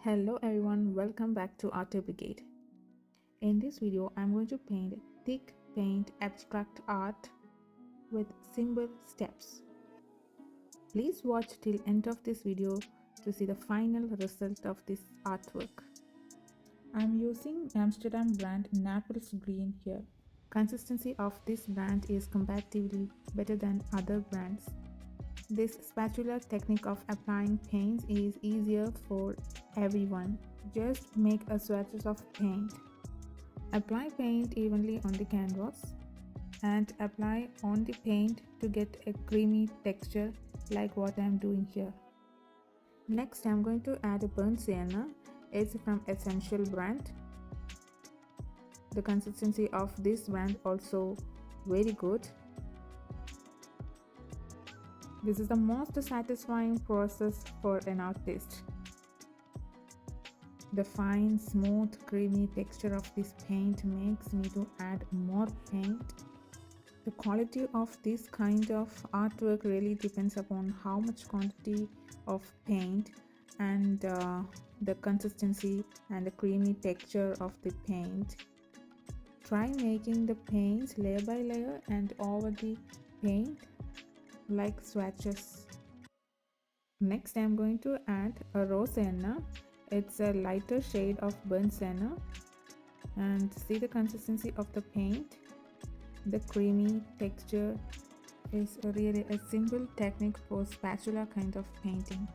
Hello everyone, welcome back to Art Brigade. In this video, I'm going to paint thick paint abstract art with simple steps. Please watch till end of this video to see the final result of this artwork. I'm using Amsterdam brand Naples Green here. Consistency of this brand is comparatively better than other brands. This spatula technique of applying paints is easier for everyone. Just make a swatches of paint. Apply paint evenly on the canvas and apply on the paint to get a creamy texture like what I am doing here. Next I am going to add a burnt sienna. It's from Essential brand. The consistency of this brand also very good. This is the most satisfying process for an artist. The fine, smooth, creamy texture of this paint makes me to add more paint. The quality of this kind of artwork really depends upon how much quantity of paint and the consistency and the creamy texture of the paint. Try making the paints layer by layer and over the paint like swatches. Next I am going to add a raw sienna. It's a lighter shade of burnt sienna, and see the consistency of the paint. The creamy texture is really a simple technique for spatula kind of painting.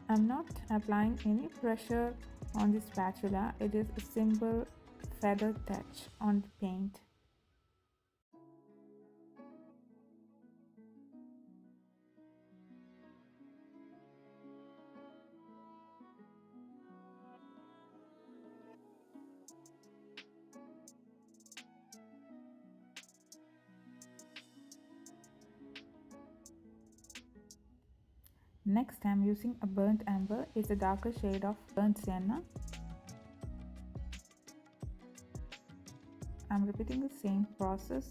I'm not applying any pressure on the spatula. It is a simple feather touch on the paint. Next, I am using a burnt amber. It's a darker shade of burnt sienna. I'm repeating the same process.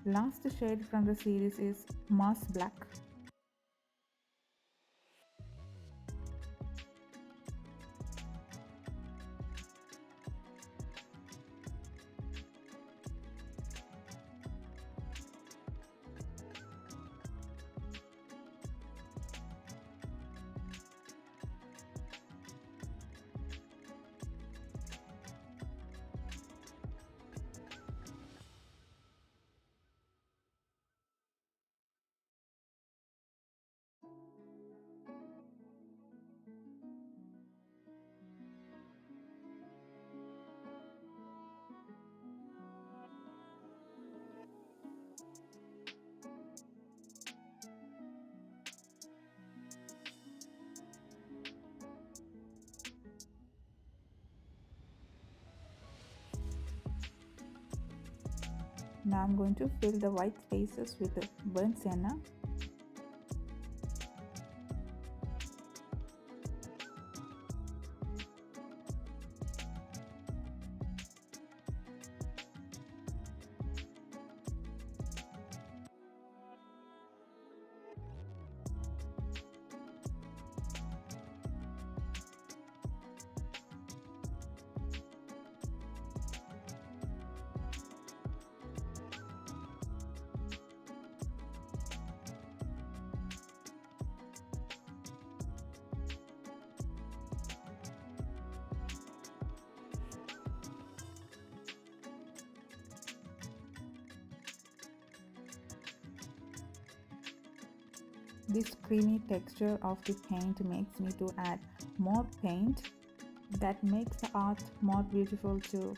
Last shade from the series is Mars Black. Now I'm going to fill the white spaces with the burnt sienna. This creamy texture of the paint makes me to add more paint. That makes the art more beautiful too.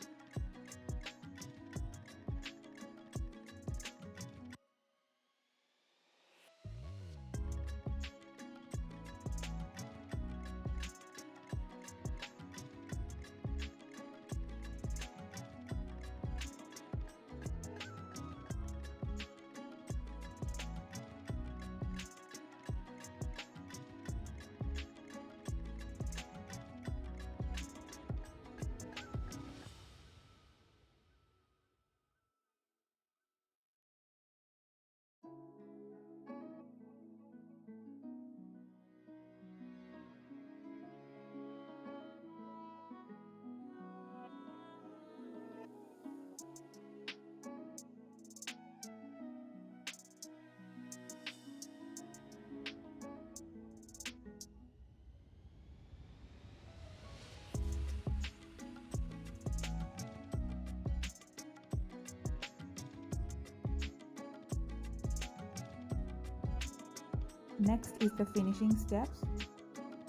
Next is the finishing steps.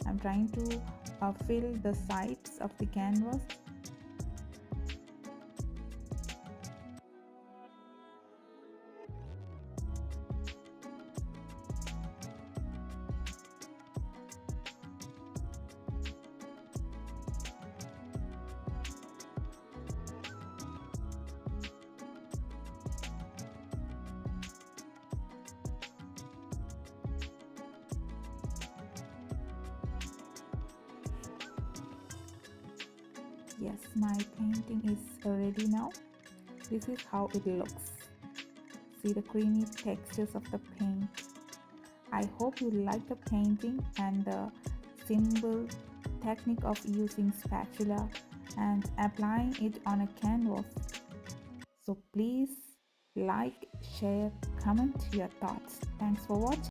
I'm trying to fill the sides of the canvas. Yes, my painting is ready now. This is how it looks. See the creamy textures of the paint. I hope you like the painting and the simple technique of using spatula and applying it on a canvas. So please like, share, comment your thoughts. Thanks for watching.